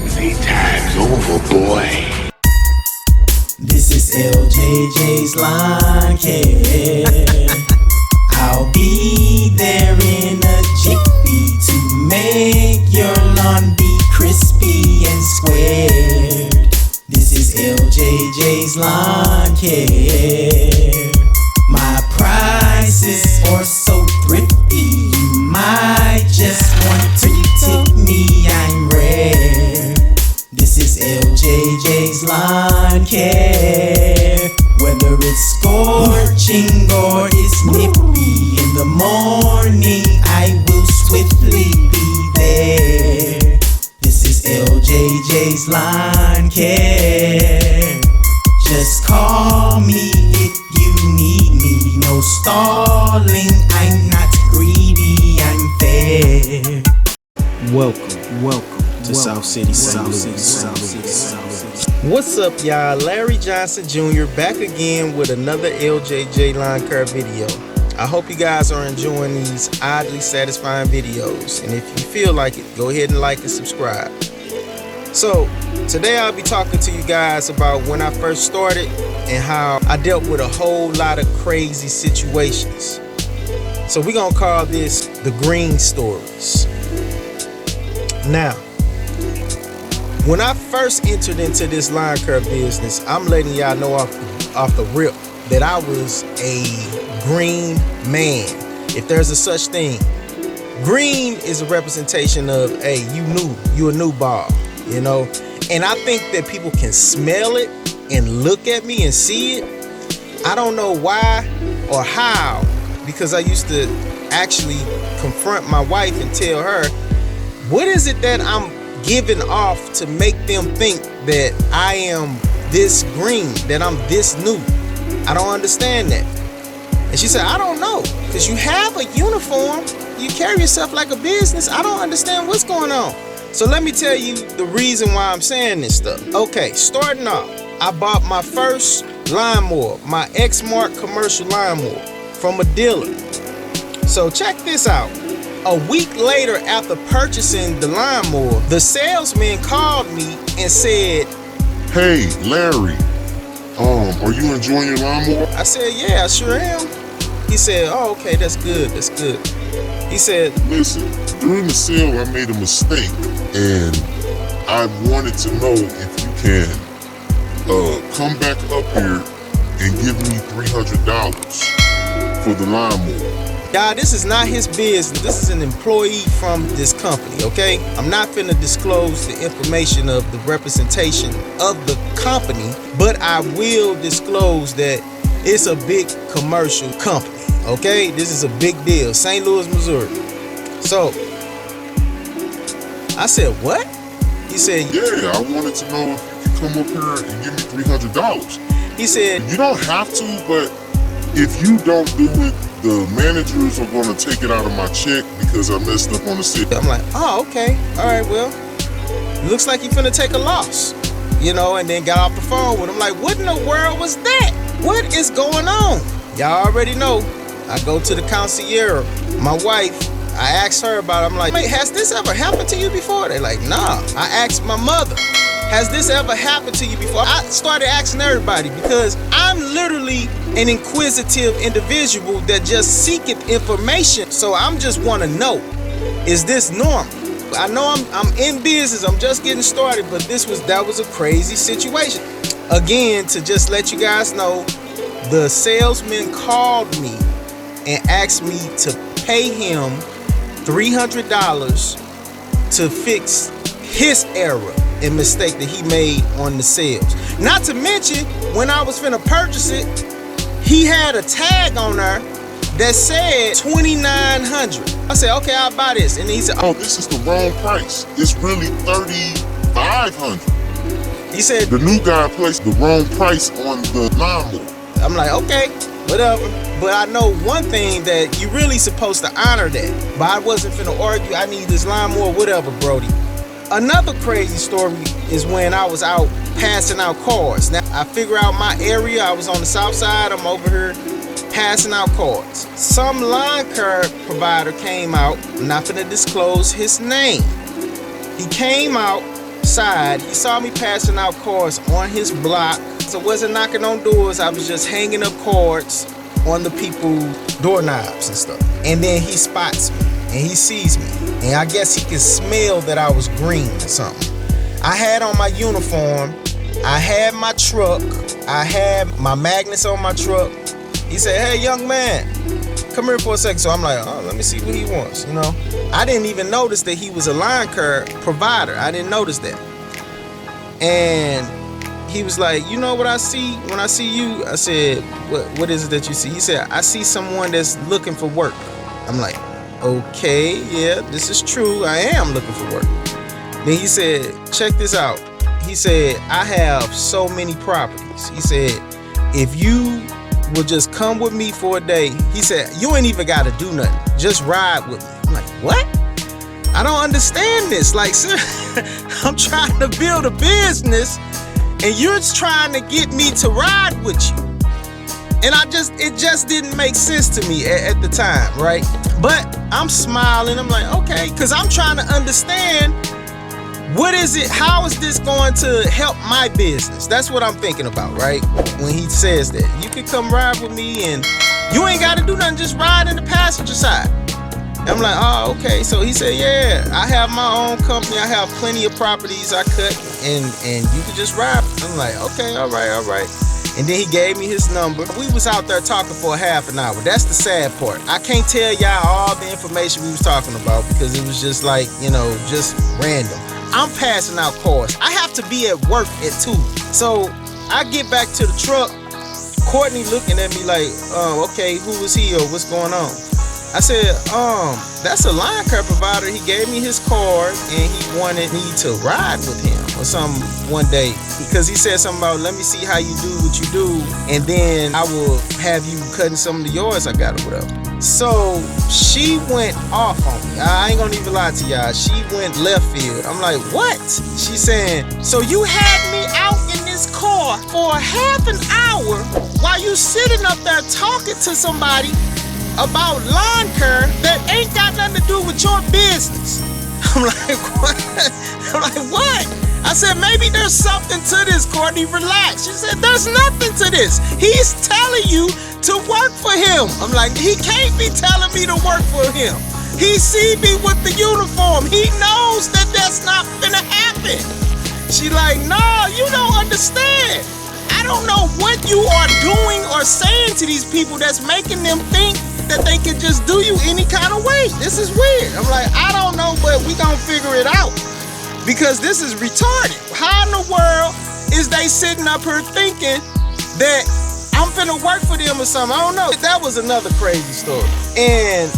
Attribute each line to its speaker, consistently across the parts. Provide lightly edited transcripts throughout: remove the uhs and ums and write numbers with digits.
Speaker 1: Playtime's over, boy.
Speaker 2: This is LJJ's Lawn Care. I'll be there in a jiffy to make your lawn be crispy and squared. This is LJJ's Lawn Care. My prices are so thrifty, you might just want to tip me, I'm rare. This is LJJ's Lawn Care. Whether it's scorching or it's nippy, in the morning I will swiftly be there. This is LJJ's Lawn Care. Just call me if you need me. No stalling, I'm not greedy, I'm fair.
Speaker 3: Welcome to South City, St. Louis.
Speaker 4: What's up, y'all? Larry Johnson Jr. back again with another LJJ Lawn Care video. I hope you guys are enjoying these oddly satisfying videos, and if you feel like it, go ahead and like and subscribe. So today I'll be talking to you guys about when I first started and how I dealt with a whole lot of crazy situations. So we're gonna call this the green stories. Now, when I first entered into this lawn care business, I'm letting y'all know off the rip that I was a green man, if there's a such thing. Green is a representation of, hey, you a new ball, you know? And I think that people can smell it and look at me and see it. I don't know why or how, because I used to actually confront my wife and tell her, what is it that I'm giving off to make them think that I am this green, that I'm this new? I don't understand that. And she said, I don't know, because you have a uniform, you carry yourself like a business. I don't understand what's going on. So let me tell you the reason why I'm saying this stuff. Okay, starting off, I bought my first lawnmower, my X-Mark commercial lawnmower from a dealer. So check this out. A week later, after purchasing the lawnmower, the salesman called me and said,
Speaker 5: "Hey, Larry, are you enjoying your lawnmower?"
Speaker 4: I said, "Yeah, I sure am." He said, "Oh, okay, that's good, that's good." He said,
Speaker 5: "Listen, during the sale, I made a mistake, and I wanted to know if you can come back up here and give me $300 for the lawnmower."
Speaker 4: Y'all, this is not his business. This is an employee from this company, okay? I'm not finna disclose the information of the representation of the company, but I will disclose that it's a big commercial company, okay? This is a big deal, St. Louis, Missouri. So, I said, what? He said,
Speaker 5: "Yeah, I wanted to know if you could come up here and give me $300.
Speaker 4: He said,
Speaker 5: "You don't have to, but if you don't do it, the managers are going to take it out of my check because I messed up on the city."
Speaker 4: I'm like, oh, okay. All right, well, looks like you finna take a loss, you know, and then got off the phone with him. Like, what in the world was that? What is going on? Y'all already know. I go to the concierge, my wife, I asked her about it. I'm like, wait, has this ever happened to you before? They're like, nah. I asked my mother, has this ever happened to you before? I started asking everybody because I'm literally an inquisitive individual that just seeketh information. So I'm just want to know, is this normal? I know I'm in business, I'm just getting started, but that was a crazy situation. Again, to just let you guys know, the salesman called me and asked me to pay him $300 to fix his error and mistake that he made on the sales. Not to mention, when I was finna purchase it, he had a tag on there that said $2,900. I said, okay, I'll buy this. And he said,
Speaker 5: "Oh, this is the wrong price. It's really $3,500.
Speaker 4: He said,
Speaker 5: "The new guy placed the wrong price on the lawnmower."
Speaker 4: I'm like, okay, whatever. But I know one thing, that you really supposed to honor that. But I wasn't finna argue, I need this lawnmower, whatever, Brody. Another crazy story is when I was out passing out cards. Now, I figure out my area. I was on the south side. I'm over here passing out cards. Some lawn care provider came out. I'm not gonna disclose his name. He came outside. He saw me passing out cards on his block. So I wasn't knocking on doors. I was just hanging up cards on the people's doorknobs and stuff. And then he spots me and he sees me. And I guess he can smell that I was green or something. I had on my uniform. I had my truck. I had my magnets on my truck. He said, "Hey, young man, come here for a second." So I'm like, "Oh, let me see what he wants," you know. I didn't even notice that he was a lawn care provider. I didn't notice that. And he was like, "You know what I see when I see you?" I said, what is it that you see?" He said, "I see someone that's looking for work." I'm like, "Okay, yeah, this is true. I am looking for work." Then he said, "Check this out." He said, "I have so many properties." He said, "If you will just come with me for a day," he said, "you ain't even got to do nothing. Just ride with me." I'm like, "What? I don't understand this. Like, sir, I'm trying to build a business and you're trying to get me to ride with you." And it just didn't make sense to me at the time, right? But I'm smiling. I'm like, okay, because I'm trying to understand, what is it? How is this going to help my business? That's what I'm thinking about, right? When he says that, "You can come ride with me and you ain't got to do nothing, just ride in the passenger side." And I'm like, "Oh, okay." So he said, "Yeah, I have my own company. I have plenty of properties I cut and you can just ride." I'm like, "Okay, all right. And then he gave me his number. We was out there talking for a half an hour. That's the sad part. I can't tell y'all all the information we was talking about because it was just like, you know, just random. I'm passing out cards. I have to be at work at 2. So I get back to the truck. Courtney looking at me like, "Okay, who is he or what's going on?" I said, "That's a lawn care provider. He gave me his card and he wanted me to ride with him or something one day because he said something about, let me see how you do what you do and then I will have you cutting some of the yards I got or whatever." So she went off on me. I ain't gonna even lie to y'all. She went left field. I'm like, "What?" She's saying, "So you had me out in this car for a half an hour while you sitting up there talking to somebody about lawn care that ain't got nothing to do with your business." I'm like, "What?" I'm like, "What?" I said, "Maybe there's something to this, Courtney. Relax." She said, "There's nothing to this. He's telling you to work for him." I'm like, "He can't be telling me to work for him. He see me with the uniform. He knows that that's not gonna happen." She like, "No, you don't understand. I don't know what you are doing or saying to these people that's making them think that they can just do you any kind of way. This is weird." I'm like, "I don't know, but we gonna figure it out because this is retarded. How in the world is they sitting up here thinking that I'm finna work for them or something?" I don't know. That was another crazy story. And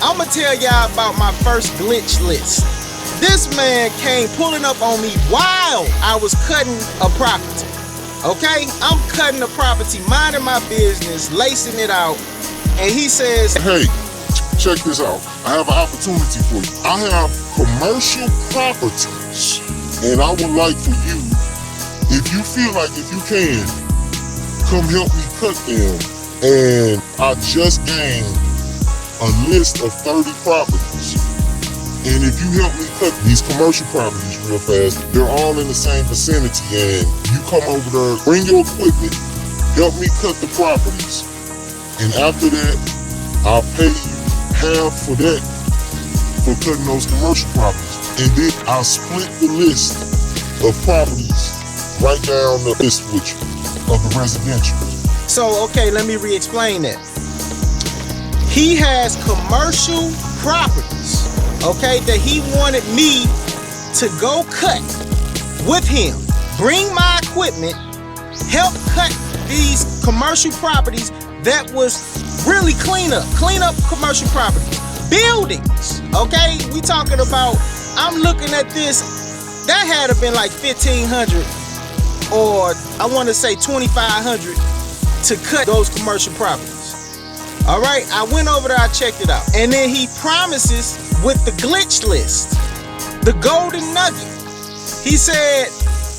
Speaker 4: I'm gonna tell y'all about my first glitch list. This man came pulling up on me while I was cutting a property. Okay? I'm cutting a property, minding my business, lacing it out. And he says,
Speaker 5: "Hey, check this out. I have an opportunity for you. I have commercial properties, and I would like for you, if you feel like if you can, come help me cut them." And I just gained a list of 30 properties. And if you help me cut these commercial properties real fast, they're all in the same vicinity. And you come over there, bring your equipment, help me cut the properties. And after that, I'll pay you half for that, for cutting those commercial properties. And then I'll split the list of properties right down the list with you of the residential.
Speaker 4: So, okay, let me re-explain that. He has commercial properties, okay, that he wanted me to go cut with him. Bring my equipment, help cut these commercial properties that was really clean up commercial properties. Buildings, okay? We talking about, I'm looking at this, that had to been like 1,500 or I want to say 2,500 to cut those commercial properties. All right, I went over there, I checked it out. And then he promises with the glitch list, the golden nugget. He said,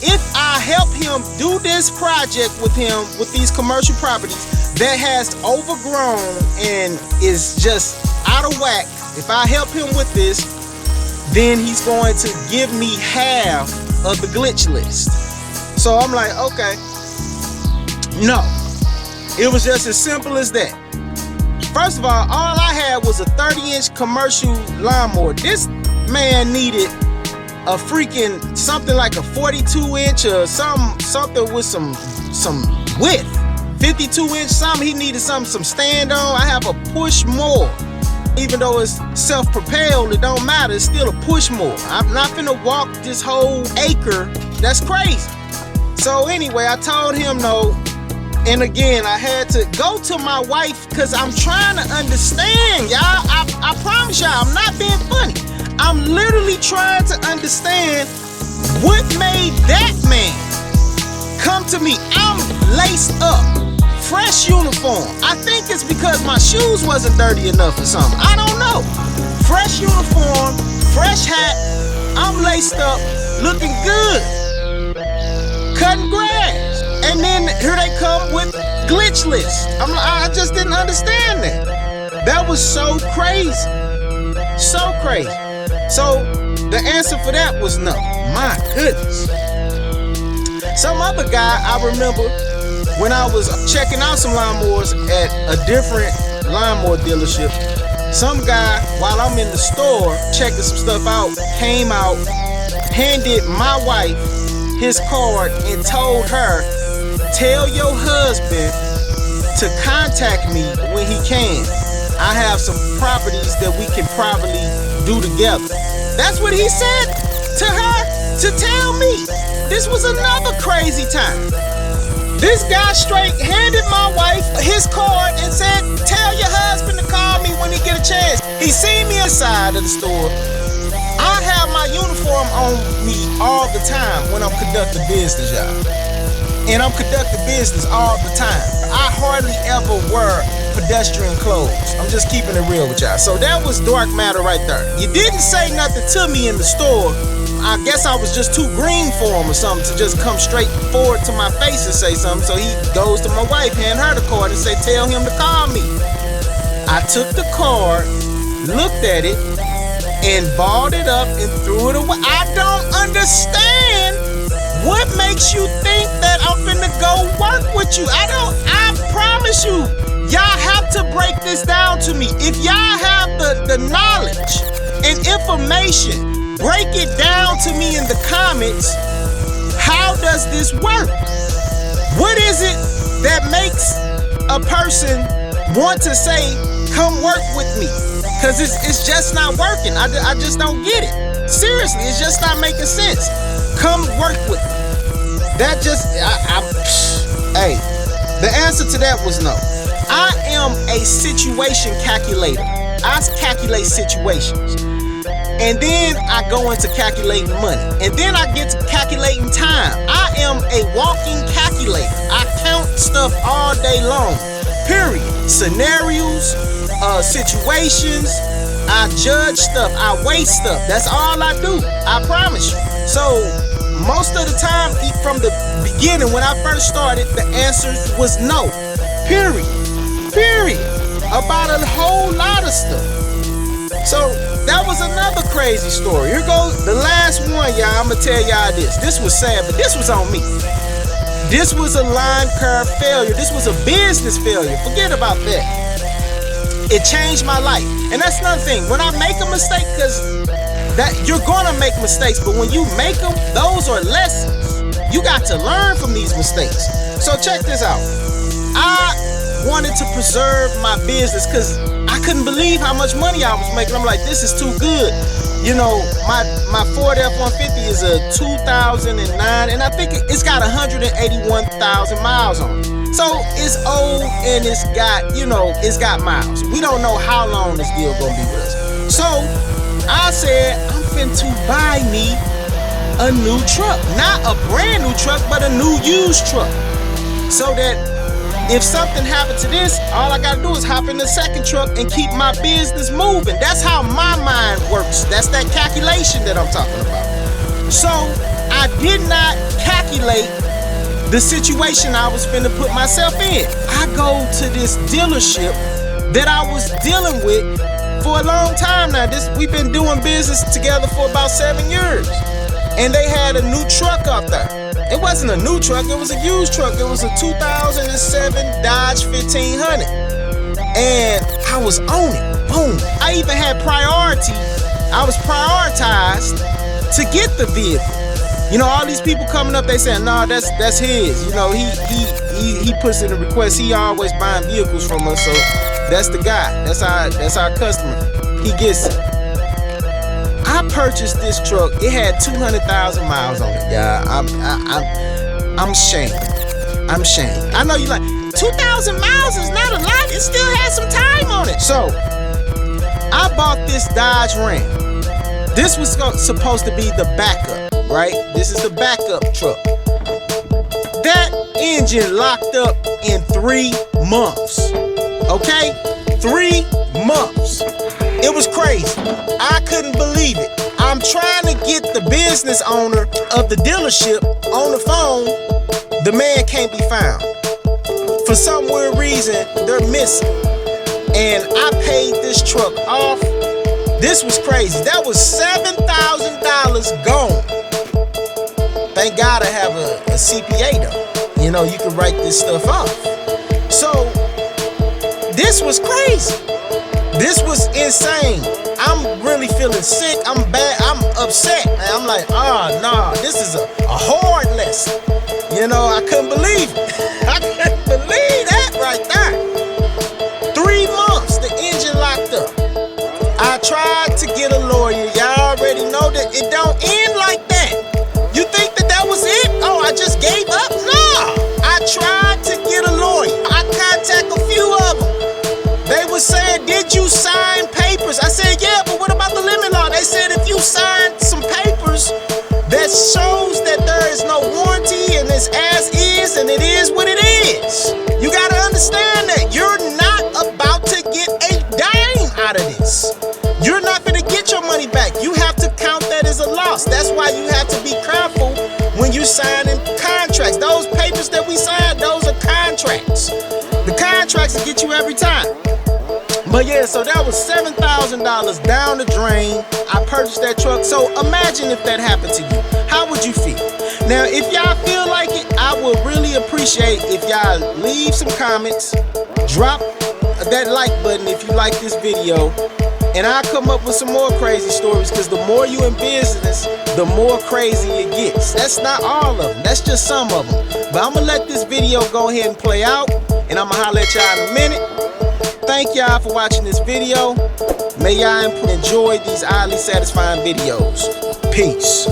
Speaker 4: if I help him do this project with him, with these commercial properties that has overgrown and is just out of whack, if I help him with this, then he's going to give me half of the glitch list. So I'm like, okay. No. It was just as simple as that. First of all I had was a 30-inch commercial lawnmower. This man needed a freaking something like a 42-inch or something with some width. 52-inch something. He needed some stand on. I have a push mower. Even though it's self-propelled, it don't matter. It's still a push mower. I'm not finna walk this whole acre. That's crazy. So anyway, I told him no. And again, I had to go to my wife because I'm trying to understand, y'all. I promise y'all, I'm not being funny. I'm literally trying to understand what made that man come to me. I'm laced up, fresh uniform. I think it's because my shoes wasn't dirty enough or something. I don't know. Fresh uniform, fresh hat. I'm laced up, looking good, cutting grass. And then here they come with glitch list. I just didn't understand that. That was so crazy. So crazy. So the answer for that was no. My goodness. Some other guy, I remember when I was checking out some lawnmowers at a different lawnmower dealership, some guy, while I'm in the store checking some stuff out, came out, handed my wife his card and told her, tell your husband to contact me when he can. I have some properties that we can probably do together. That's what he said to her to tell me. This was another crazy time. This guy straight handed my wife his card and said, tell your husband to call me when he get a chance. He seen me inside of the store. I have my uniform on me all the time when I'm conducting business, y'all. And I'm conducting business all the time. I hardly ever wear pedestrian clothes. I'm just keeping it real with y'all. So that was dark matter right there. You didn't say nothing to me in the store. I guess I was just too green for him or something to just come straight forward to my face and say something. So he goes to my wife, hand her the card and say, tell him to call me. I took the card, looked at it, and balled it up and threw it away. I don't understand. What makes you think that I'm finna go work with you? I promise you, y'all have to break this down to me. If y'all have the knowledge and information, break it down to me in the comments. How does this work? What is it that makes a person want to say, come work with me? Because it's just not working. I just don't get it. Seriously, it's just not making sense. Come work with me. That just, hey, the answer to that was no. I am a situation calculator. I calculate situations. And then I go into calculating money. And then I get to calculating time. I am a walking calculator. I count stuff all day long. Period. Scenarios, situations. I judge stuff. I weigh stuff. That's all I do. I promise you. So most of the time, from the beginning, when I first started, the answer was no. Period. About a whole lot of stuff. So that was another crazy story. Here goes the last one, y'all. I'm gonna tell y'all this. This was sad, but this was on me. This was a lawn care failure. This was a business failure. Forget about that. It changed my life. And that's another thing. When I make a mistake, because that you're gonna make mistakes, but when you make them, those are lessons. You got to learn from these mistakes. So check this out. I wanted to preserve my business because I couldn't believe how much money I was making. I'm like, this is too good. You know, my Ford F-150 is a 2009, and I think it's got 181,000 miles on it. So it's old and it's got miles. We don't know how long this deal gonna be with us. So I said, I'm finna buy me a new truck. Not a brand new truck, but a new used truck. So that if something happened to this, all I gotta do is hop in the second truck and keep my business moving. That's how my mind works. That's that calculation that I'm talking about. So I did not calculate the situation I was finna put myself in. I go to this dealership that I was dealing with for a long time now. We've been doing business together for about 7 years. And they had a new truck out there. It wasn't a new truck, it was a used truck. It was a 2007 Dodge 1500. And I was on it. Boom. I even had priority. I was prioritized to get the vehicle. You know, all these people coming up, they saying, "No, that's his." You know, he puts in a request. He always buying vehicles from us, so that's the guy. That's our customer. He gets it. I purchased this truck. It had 200,000 miles on it, y'all. I'm ashamed. I'm ashamed. I know you like 2,000 miles is not a lot. It still has some time on it. So I bought this Dodge Ram. This was supposed to be the backup, right? This is the backup truck. That engine locked up in 3 months. Okay? 3 months. It was crazy. I couldn't believe it. I'm trying to get the business owner of the dealership on the phone. The man can't be found. For some weird reason, they're missing. And I paid this truck off. This was crazy. That was $7,000 gone. Thank God I have a CPA though. You know, you can write this stuff off. So, this was crazy. This was insane. I'm really feeling sick. I'm bad. I'm upset. Man. I'm like, nah, this is a hard lesson. You know, I couldn't believe it. I couldn't believe that right there. 3 months, the engine locked up. I tried to get a lawyer. Y'all already know that it don't end like that. You think that was it? Oh, I just gave up? Nah. I tried to get a lawyer. I contacted a few of them. They were saying, "Did you sign papers?" I said, "Yeah, but what about the limit law?" They said, "If you signed some papers that shows that there is no warranty and it's as is and it is what it is." You gotta understand that you're not about to get a dime out of this. You're not gonna get your money back. You have to count that as a loss. That's why you have to be careful when you're signing contracts. Those papers that we signed, those are contracts. The contracts will get you every time. But yeah, so that was $7,000 down the drain. I purchased that truck. So imagine if that happened to you. How would you feel? Now, if y'all feel like it, I would really appreciate if y'all leave some comments. Drop that like button if you like this video. And I'll come up with some more crazy stories, because the more you in business, the more crazy it gets. That's not all of them. That's just some of them. But I'm going to let this video go ahead and play out. And I'm going to holler at y'all in a minute. Thank y'all for watching this video. May y'all enjoy these highly satisfying videos. Peace.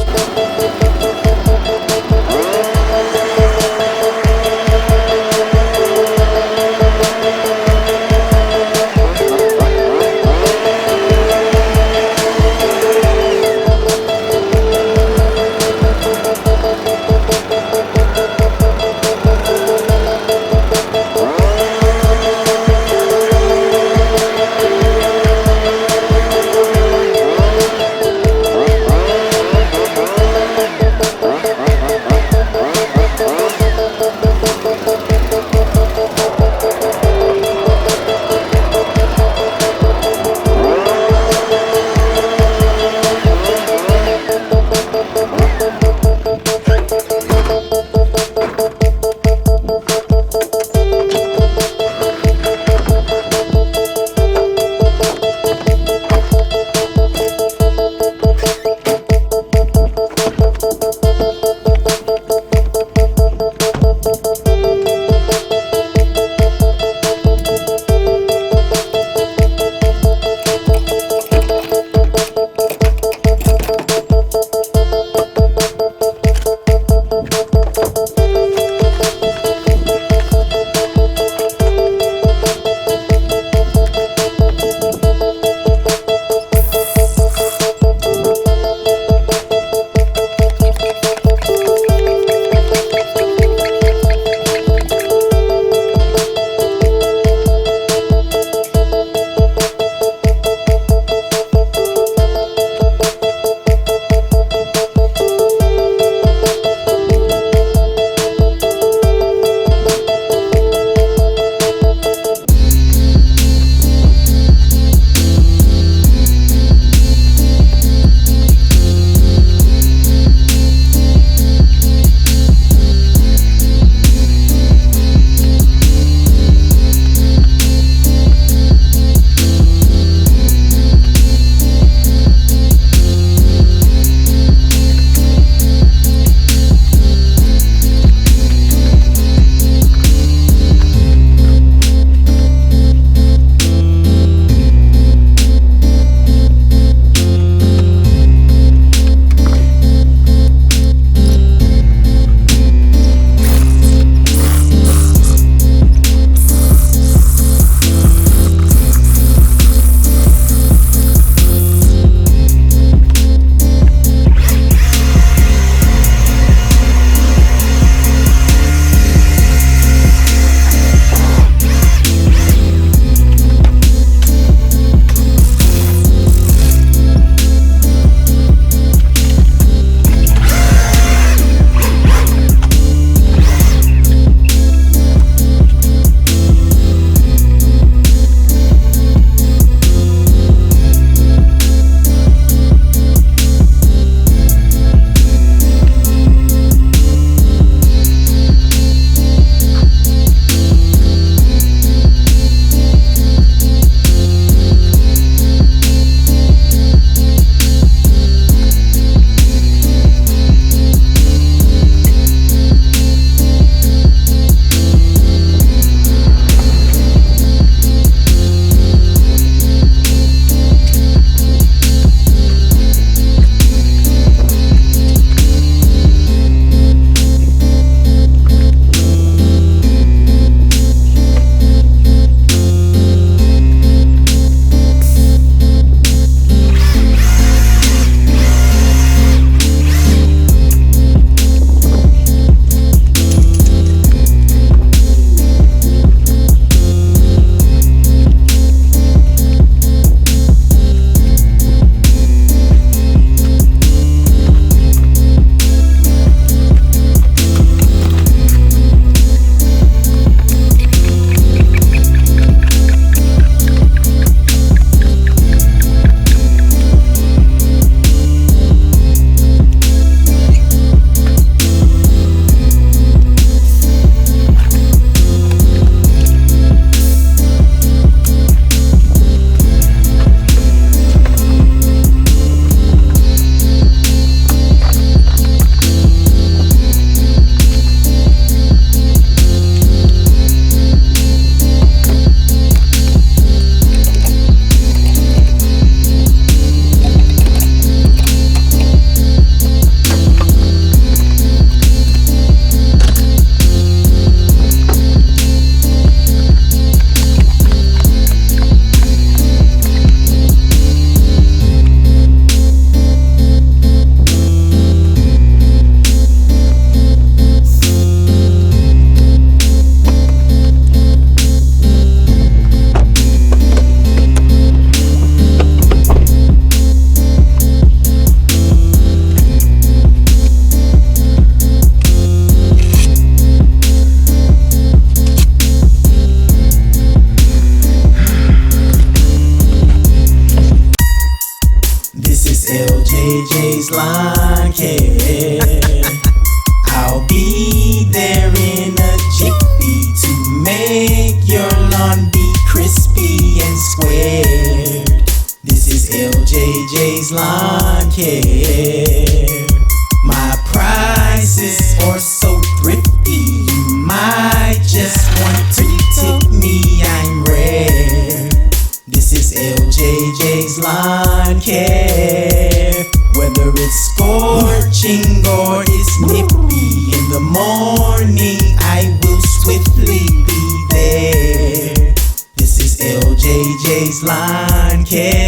Speaker 2: LJJ's Lawn Care. I'll be there in a jiffy to make your lawn be crispy and square. This is LJJ's Lawn Care. My prices are so thrifty, you might just want to tip me, I'm rare. This is LJJ's Lawn Care. Whether it's scorching or it's nippy, in the morning I will swiftly be there. This is LJJ's Lawn Care.